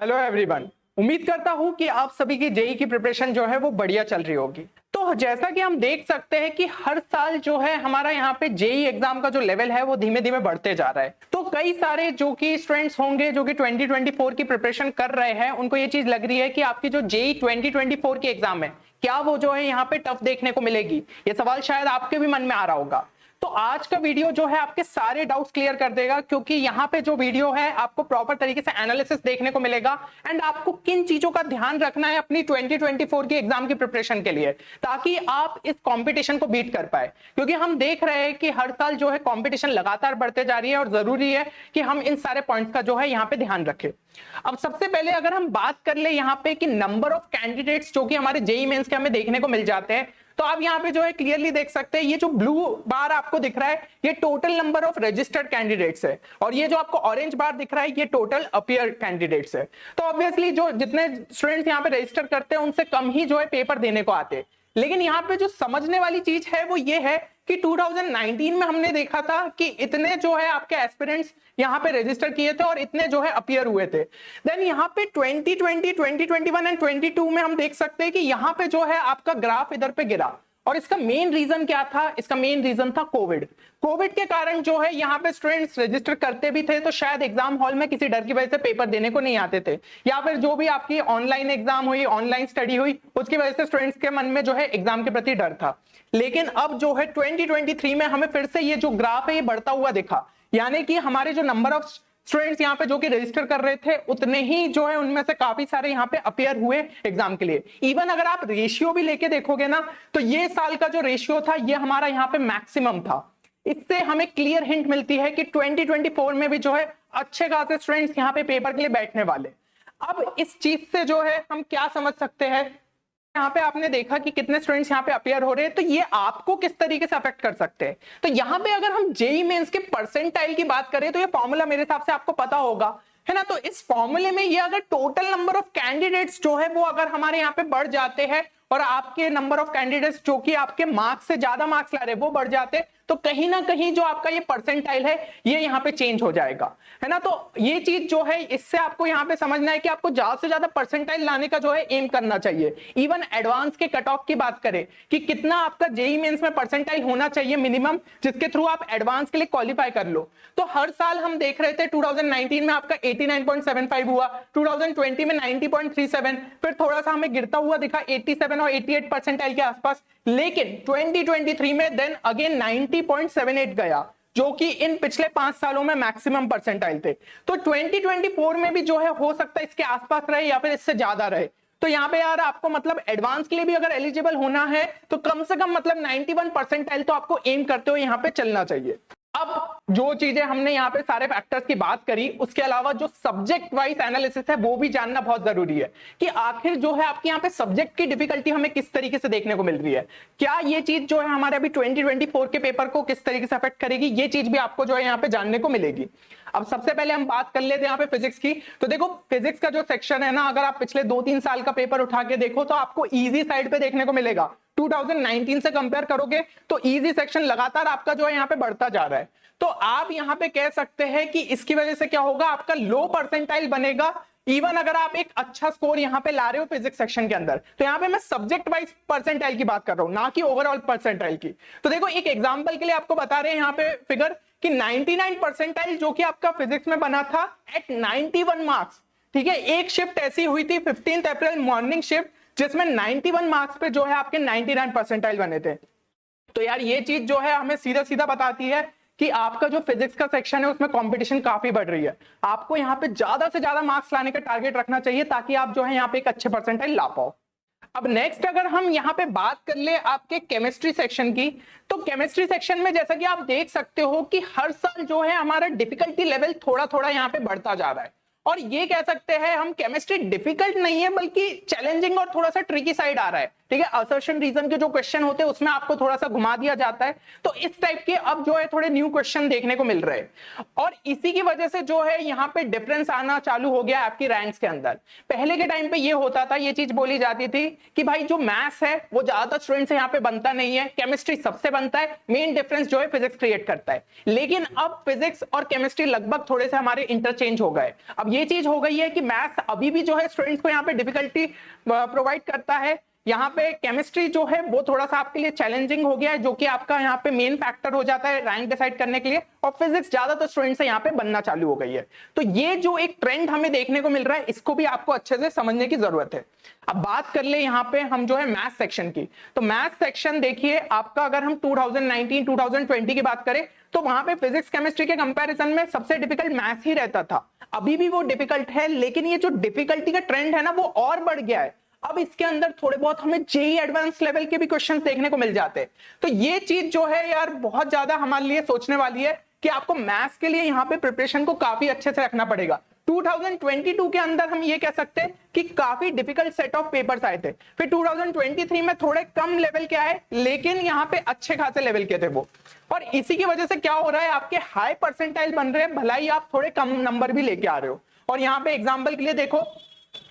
Hello everyone. उम्मीद करता हूं कि आप सभी की जेई की प्रिपरेशन जो है वो बढ़िया चल रही होगी। तो जैसा कि हम देख सकते हैं कि हर साल जो है हमारा यहाँ पे जेई एग्जाम का जो लेवल है वो धीमे धीमे बढ़ते जा रहा है। तो कई सारे जो कि स्टूडेंट्स होंगे जो कि 2024 की प्रिपरेशन कर रहे हैं, उनको ये चीज लग रही है कि आपकी जो जेई 2024 की एग्जाम है, क्या वो जो है यहाँ पे टफ देखने को मिलेगी। ये सवाल शायद आपके भी मन में आ रहा होगा। तो आज का वीडियो जो है आपके सारे डाउट्स क्लियर कर देगा, क्योंकि यहाँ पे जो वीडियो है आपको प्रॉपर तरीके से एनालिसिस देखने को मिलेगा एंड आपको किन चीजों का ध्यान रखना है अपनी 2024 की एग्जाम की प्रिपरेशन के लिए, ताकि आप इस कंपटीशन को बीट कर पाए। क्योंकि हम देख रहे हैं कि हर साल जो है कंपटीशन लगातार बढ़ते जा रही है और जरूरी है कि हम इन सारे पॉइंट्स का जो है यहाँ पे ध्यान रखें। अब सबसे पहले अगर हम बात कर ले यहाँ पे कि नंबर ऑफ कैंडिडेट्स जो कि हमारे जेई मेंस के हमें देखने को मिल जाते हैं, तो आप यहाँ पे जो है क्लियरली देख सकते हैं, ये जो ब्लू बार आपको दिख रहा है ये total number of registered candidates है, और ये जो आपको ऑरेंज बार दिख रहा है ये टोटल अपीयर कैंडिडेट्स है। तो ऑब्वियसली जो जितने स्टूडेंट्स यहाँ पे रजिस्टर करते हैं उनसे कम ही जो है पेपर देने को आते हैं। लेकिन यहाँ पे जो समझने वाली चीज है वो ये है कि 2019 में हमने देखा था कि इतने जो है आपके एस्पिरेंट्स यहाँ पे रजिस्टर किए थे और इतने जो है अपीयर हुए थे। देन यहाँ पे 2020, 2021 एंड 22 में हम देख सकते हैं कि यहाँ पे जो है आपका ग्राफ इधर पे गिरा, और इसका मेन रीजन क्या था? इसका मेन रीजन था कोविड। कोविड के कारण जो है यहाँ पे स्टूडेंट्स रजिस्टर करते भी थे तो शायद एग्जाम हॉल में किसी डर की वजह से पेपर देने को नहीं आते थे, या फिर जो भी आपकी ऑनलाइन एग्जाम हुई, ऑनलाइन स्टडी हुई, उसकी वजह से स्टूडेंट्स के मन में जो है एग्जाम के प्रति डर था। लेकिन अब जो है 2023 में हमें फिर से ये जो ग्राफ है ये बढ़ता हुआ दिखा, यानी कि हमारे जो नंबर ऑफ स्टूडेंट्स यहाँ पे जो कि रजिस्टर कर रहे थे उतने ही जो है उनमें से काफी सारे यहाँ पे अपीयर हुए एग्जाम के लिए। इवन अगर आप रेशियो भी लेके देखोगे ना, तो ये साल का जो रेशियो था ये हमारा यहाँ पे मैक्सिमम था। इससे हमें क्लियर हिंट मिलती है कि 2024 में भी जो है अच्छे खासे स्टूडेंट्स यहाँ पे पेपर के लिए बैठने वाले। अब इस चीज से जो है हम क्या समझ सकते हैं, यहाँ पे आपने देखा कि कितने स्टूडेंट्स यहाँ पे अपीयर हो रहे हैं, तो ये आपको किस तरीके से अफेक्ट कर सकते हैं। तो यहाँ पे अगर हम जेई मेंस के परसेंटाइल की बात करें तो ये फॉर्मूला मेरे हिसाब से आपको पता होगा, है ना। तो इस फॉर्मूले में ये अगर टोटल नंबर ऑफ कैंडिडेट्स जो है वो अगर हमारे यहाँ पे बढ़ जाते हैं और आपके नंबर ऑफ कैंडिडेट्स जो कि आपके मार्क्स से ज्यादा मार्क्स ला रहे वो बढ़ जाते, तो कहीं ना कहीं जो आपका ये परसेंटाइल है ये यहाँ पे चेंज हो जाएगा, है ना। तो ये चीज जो है इससे आपको यहाँ पे समझना है कि आपको ज्यादा से ज्यादा परसेंटाइल लाने का जो है एम करना चाहिए। इवन एडवांस के कट ऑफ की बात करें कि कितना आपका जेई मेंस में परसेंटाइल होना चाहिए मिनिमम, जिसके थ्रू आप एडवांस के लिए क्वालिफाई कर लो। तो हर साल हम देख रहे थे 2019 में आपका 89.75 हुआ, 2020 में 90.37, फिर थोड़ा सा हमें गिरता हुआ दिखा 87 और 88 परसेंटाइल के आसपास, लेकिन 2023 में देन अगेन 90.78 गया, जो कि इन पिछले 5 सालों में मैक्सिमम परसेंटाइल थे। तो 2024 में भी जो है हो सकता है इसके आसपास रहे या फिर इससे ज्यादा रहे। तो यहाँ पे यार आपको मतलब एडवांस के लिए भी अगर एलिजिबल होना है तो कम से कम मतलब 91 परसेंटाइल तो आपको एम करते हुए यहाँ पे चलना चाहिए। अब जो चीजें हमने यहाँ पे सारे फैक्टर्स की बात करी, उसके अलावा जो सब्जेक्ट वाइज एनालिसिस है वो भी जानना बहुत जरूरी है कि आखिर जो है आपके यहाँ पे सब्जेक्ट की डिफिकल्टी हमें किस तरीके से देखने को मिल रही है। क्या ये चीज जो है हमारे अभी 2024 के पेपर को किस तरीके से अफेक्ट करेगी, ये चीज भी आपको जो है यहाँ पे जानने को मिलेगी। अब सबसे पहले हम बात कर लेते हैं यहाँ पे फिजिक्स की। तो देखो फिजिक्स का जो सेक्शन है ना, अगर आप पिछले 2-3 साल का पेपर उठा के देखो तो आपको इजी साइड पे देखने को मिलेगा। 2019 से कंपेयर करोगे तो इजी सेक्शन लगातार आपका जो है यहाँ पे बढ़ता जा रहा है। तो आप यहाँ पे कह सकते हैं कि इसकी वजह से क्या होगा, आपका लो परसेंटाइल बनेगा। इवन अगर आप एक अच्छा स्कोर यहाँ पे ला रहे हो फिजिक्स सेक्शन के अंदर, तो यहाँ पे मैं सब्जेक्ट वाइज परसेंटाइल की बात कर रहा हूँ, ना कि ओवरऑल परसेंटाइल की। तो देखो एक एग्जांपल के लिए आपको बता रहे हैं यहाँ पे फिगर कि 99 परसेंटाइल जो कि आपका फिजिक्स में बना था एट 91 मार्क्स, ठीक है। एक शिफ्ट ऐसी हुई थी 15 अप्रैल मॉर्निंग शिफ्ट, जिसमें 91 मार्क्स पे जो है आपके 99 परसेंटाइल बने थे। तो यार ये चीज जो है हमें सीधा सीधा बताती है कि आपका जो फिजिक्स का सेक्शन है उसमें कंपटीशन काफी बढ़ रही है। आपको यहाँ पे ज्यादा से ज्यादा मार्क्स लाने का टारगेट रखना चाहिए ताकि आप जो है यहाँ पे एक अच्छे परसेंटाइल ला पाओ। अब नेक्स्ट अगर हम यहाँ पे बात कर ले आपके केमिस्ट्री सेक्शन की, तो केमिस्ट्री सेक्शन में जैसा कि आप देख सकते हो कि हर साल जो है हमारा डिफिकल्टी लेवल थोड़ा थोड़ा यहाँ पे बढ़ता जा रहा है। और ये कह सकते हैं हम केमिस्ट्री डिफिकल्ट नहीं है बल्कि चैलेंजिंग और थोड़ा सा ट्रिकी साइड आ रहा है, ठीक है। असर्शन रीजन के जो क्वेश्चन होते हैं उसमें आपको थोड़ा सा घुमा दिया जाता है, तो इस टाइप के अब जो है थोड़े न्यू क्वेश्चन देखने को मिल रहे हैं। और इसी की वजह से जो है यहाँ पे डिफरेंस आना चालू हो गया आपकी रैंक्स के अंदर। पहले के टाइम पे ये होता था, ये चीज बोली जाती थी कि भाई जो मैथ्स है वो ज्यादातर स्टूडेंट से यहाँ पे बनता नहीं है, केमिस्ट्री सबसे बनता है, मेन डिफरेंस जो है फिजिक्स क्रिएट करता है। लेकिन अब फिजिक्स और केमिस्ट्री लगभग थोड़े से हमारे इंटरचेंज हो गए। अब अब ये चीज हो गई है कि मैथ्स अभी भी जो है स्टूडेंट्स को यहाँ पे डिफिकल्टी प्रोवाइड करता है। यहाँ पे केमिस्ट्री जो है वो थोड़ा सा आपके लिए चैलेंजिंग हो गया है, जो कि आपका यहाँ पे मेन फैक्टर हो जाता है रैंक डिसाइड करने के लिए, और फिजिक्स ज्यादातर स्टूडेंट्स से यहाँ पे बनना चालू हो गई है। तो ये जो एक ट्रेंड हमें देखने को मिल रहा है, इसको भी आपको अच्छे से समझने की जरूरत है। अब बात कर ले यहाँ पे हम जो है मैथ सेक्शन की, तो मैथ सेक्शन देखिए आपका, अगर हम 2019-2020 की बात करें तो वहां पे फिजिक्स केमिस्ट्री के कंपैरिजन में सबसे डिफिकल्ट मैथ ही रहता था। अभी भी वो डिफिकल्ट है, लेकिन ये जो डिफिकल्टी का ट्रेंड है ना वो और बढ़ गया है। अब इसके अंदर थोड़े बहुत हमें जेई एडवांस लेवल के भी क्वेश्चंस देखने को मिल जाते हैं। तो ये चीज जो है यार बहुत ज्यादा हमारे लिए सोचने वाली है कि आपको मैथ्स के लिए यहाँ पे प्रिपरेशन को काफी अच्छे से रखना पड़ेगा। 2022 के अंदर हम ये कह सकते हैं कि काफी डिफिकल्ट सेट ऑफ पेपर्स आए थे, फिर 2023 में थोड़े कम लेवल के आए, लेकिन यहाँ पे अच्छे खासे लेवल के थे वो। और इसी की वजह से क्या हो रहा है, आपके हाई परसेंटाइल बन रहे हैं, भलाई आप थोड़े कम नंबर भी लेके आ रहे हो। और यहाँ पे एग्जाम्पल के लिए देखो,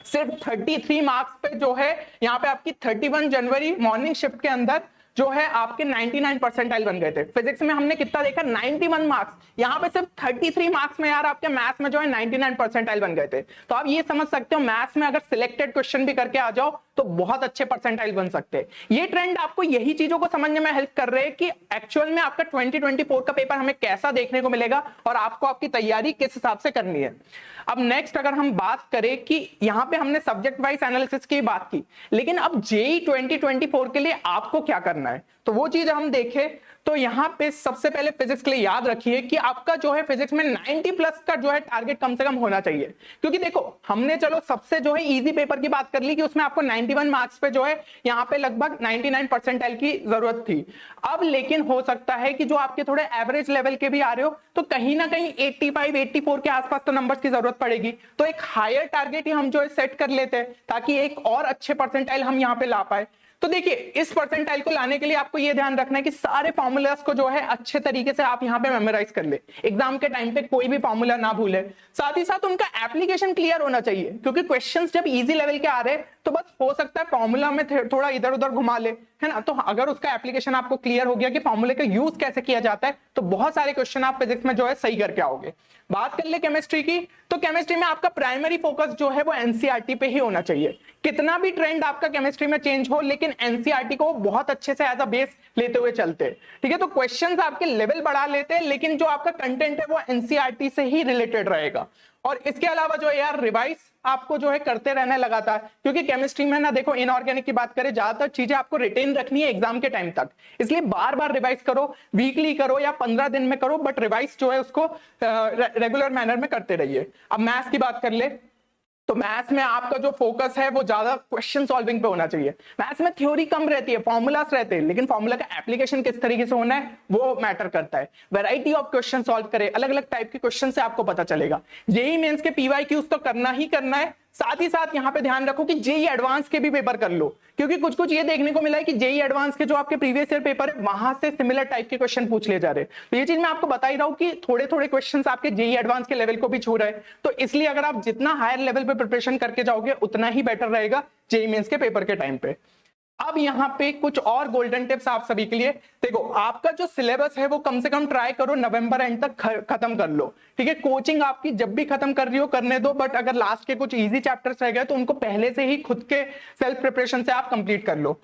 सिर्फ 33 मार्क्स पे जो है यहाँ पे आपकी 31 जनवरी मॉर्निंग शिफ्ट के अंदर जो है आपके 99 परसेंटाइल बन गए थे। फिजिक्स में हमने कितना देखा, 91 मार्क्स, यहाँ पे सिर्फ 33 मार्क्स में यार आपके मैथ्स में जो है 99 परसेंटाइल बन गए थे। तो आप ये समझ सकते हो मैथ्स में अगर सिलेक्टेड क्वेश्चन भी करके आ जाओ तो बहुत अच्छे परसेंटाइल बन सकते हैं। ये ट्रेंड आपको यही चीजों को समझने में हेल्प कर रहे हैं कि एक्चुअल में आपका 2024 का पेपर हमें कैसा देखने को मिलेगा और आपको आपकी तैयारी किस हिसाब से करनी है। अब नेक्स्ट अगर हम बात करें कि यहाँ पे हमने सब्जेक्ट वाइज एनालिसिस की बात की, लेकिन अब जेई 2024 के लिए आपको क्या करना है, तो वो चीज हम देखें तो यहाँ पे सबसे पहले फिजिक्स के लिए याद रखिए कि आपका जो है फिजिक्स में 90 प्लस का जो है टारगेट कम से कम होना चाहिए। क्योंकि देखो हमने चलो सबसे जो है इजी पेपर की बात कर ली कि उसमें आपको 91 मार्क्स पे जो है यहाँ पे लगभग 99 परसेंटाइल की जरूरत थी। अब लेकिन हो सकता है कि जो आपके थोड़े एवरेज लेवल के भी आ रहे हो तो कहीं ना कहीं 85-84 के आसपास तो नंबर्स की जरूरत पड़ेगी। तो एक हायर टारगेट ही हम जो है सेट कर लेते हैं ताकि एक और अच्छे परसेंटाइल हम यहाँ पे ला पाए। तो देखिए इस परसेंटाइल को लाने के लिए आपको ये ध्यान रखना है कि सारे फॉर्मूलास को जो है अच्छे तरीके से आप यहाँ पे मेमोराइज कर ले, एग्जाम के टाइम पे कोई भी फॉर्मूला ना भूले। साथ ही साथ उनका एप्लीकेशन क्लियर होना चाहिए, क्योंकि क्वेश्चंस जब इजी लेवल के आ रहे तो बस हो सकता है फॉर्मूला में थोड़ा इधर उधर घुमा ले, है ना। तो अगर उसका एप्लीकेशन आपको क्लियर हो गया कि फॉर्मूले का यूज कैसे किया जाता है तो बहुत सारे क्वेश्चन आप फिजिक्स में जो है सही करके आओगे। बात कर ले केमिस्ट्री की, तो केमिस्ट्री में आपका प्राइमरी फोकस जो है वो एनसीईआरटी पे ही होना चाहिए। कितना भी ट्रेंड आपका केमिस्ट्री में चेंज हो, लेकिन एनसीईआरटी को बहुत अच्छे से एज अ बेस लेते हुए चलते हैं, ठीक है। तो क्वेश्चंस आपके लेवल बढ़ा लेते हैं, लेकिन जो आपका कंटेंट है वो एनसीईआरटी से ही रिलेटेड रहेगा। और इसके अलावा जो है यार रिवाइज आपको जो है करते रहना लगातार, क्योंकि केमिस्ट्री में ना देखो इनऑर्गेनिक की बात करें ज्यादातर चीजें आपको रिटेन रखनी है एग्जाम के टाइम तक, इसलिए बार बार रिवाइज करो, वीकली करो या 15 दिन में करो, बट रिवाइज जो है उसको रेगुलर मैनर में करते रहिए। अब मैथ्स की बात कर ले तो मैथ्स में आपका जो फोकस है वो ज्यादा क्वेश्चन सॉल्विंग पे होना चाहिए। मैथ्स में थ्योरी कम रहती है, फॉर्मूलास रहते हैं, लेकिन फॉर्मूला का एप्लीकेशन किस तरीके से होना है वो मैटर करता है। वैरायटी ऑफ क्वेश्चन सॉल्व करे, अलग अलग टाइप के क्वेश्चन से आपको पता चलेगा। जेईई मेंस के पीवाईक्यूज तो करना ही करना है, साथ ही साथ यहाँ पे ध्यान रखो कि जेईई एडवांस के भी पेपर कर लो, क्योंकि कुछ कुछ ये देखने को मिला है कि जेईई एडवांस के जो आपके प्रीवियस ईयर पेपर है वहां से सिमिलर टाइप के क्वेश्चन पूछ ले जा रहे हैं। तो ये चीज मैं आपको बता ही रहा हूँ कि थोड़े थोड़े क्वेश्चंस आपके जेईई एडवांस के लेवल को भी छू रहे हैं। तो इसलिए अगर आप जितना हायर लेवल पे प्रिपरेशन करके जाओगे उतना ही बेटर रहेगा जेईई मेंस के पेपर के टाइम पे। अब यहाँ पे कुछ और गोल्डन टिप्स आप सभी के लिए। देखो आपका जो सिलेबस है वो कम से कम ट्राई करो नवंबर एंड तक खत्म कर लो, ठीक है। कोचिंग आपकी जब भी खत्म कर रही हो करने दो, बट अगर लास्ट के कुछ इजी चैप्टर्स रह गए तो उनको पहले से ही खुद के सेल्फ प्रिपरेशन से आप कंप्लीट कर लो।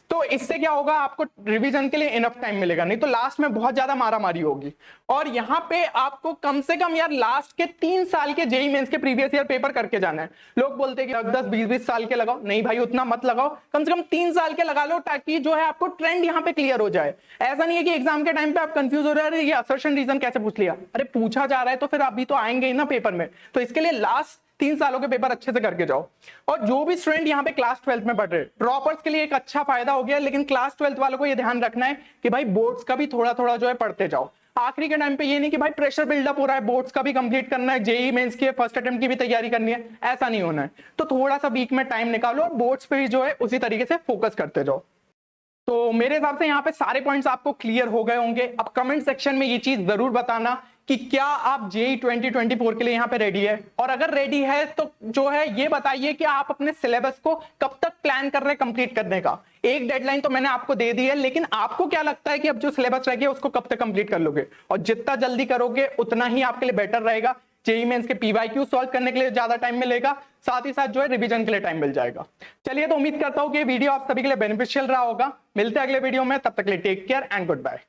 तो इससे क्या होगा, आपको रिवीजन के लिए इनफ टाइम मिलेगा, नहीं तो लास्ट में बहुत ज्यादा मारामारी होगी। और यहाँ पे आपको कम से कम यार लास्ट के 3 साल के जेईई मेंस के प्रीवियस ईयर पेपर करके जाना है। लोग बोलते हैं कि 10-20 साल के लगाओ, नहीं भाई उतना मत लगाओ, कम से कम 3 साल के लगा लो, ताकि जो है आपको ट्रेंड यहाँ पे क्लियर हो जाए। ऐसा नहीं है कि एग्जाम के टाइम पे आप कंफ्यूज हो रहे हैं, ये असर्शन रीजन कैसे पूछ लिया, अरे पूछा जा रहा है तो फिर अभी तो आएंगे ही ना पेपर में। तो इसके लिए लास्ट 3 सालों के पेपर अच्छे से करके जाओ। और जो भी स्टूडेंट यहाँ पे क्लास 12 में पढ़ रहे, ड्रॉपर्स के लिए एक अच्छा फायदा हो गया, लेकिन क्लास 12 वालों को ये ध्यान रखना है कि भाई बोर्ड्स का भी थोड़ा थोड़ा जो है पढ़ते जाओ। आखिरी के टाइम पे ये नहीं कि भाई प्रेशर बिल्डअप हो रहा है, बोर्ड्स का भी कंप्लीट करना है, जेईई मेंस की फर्स्ट अटेम्प्ट की भी तैयारी करनी है, ऐसा नहीं होना है। तो थोड़ा सा वीक में टाइम निकालो और बोर्ड्स पे भी जो है उसी तरीके से फोकस करते जाओ। तो मेरे हिसाब से यहाँ पे सारे पॉइंट्स आपको क्लियर हो गए होंगे। अब कमेंट सेक्शन में ये चीज जरूर बताना कि क्या आप जेईई 2024 के लिए यहाँ पे रेडी है, और अगर रेडी है तो जो है ये बताइए कि आप अपने सिलेबस को कब तक प्लान कर रहे हैं कंप्लीट करने का। एक डेडलाइन तो मैंने आपको दे दी है, लेकिन आपको क्या लगता है कि अब जो सिलेबस रह गया उसको कब तक कंप्लीट कर लोगे, और जितना जल्दी करोगे उतना ही आपके लिए बेटर रहेगा। जेईई मेंस के पीवाईक्यू सॉल्व करने के लिए ज्यादा टाइम मिलेगा, साथ ही साथ जो है रिवीजन के लिए टाइम मिल जाएगा। चलिए, तो उम्मीद करता हूँ कि ये वीडियो आप सभी के लिए बेनिफिशियल रहा होगा। मिलते हैं अगले वीडियो में, तब तक के लिए take care and good bye.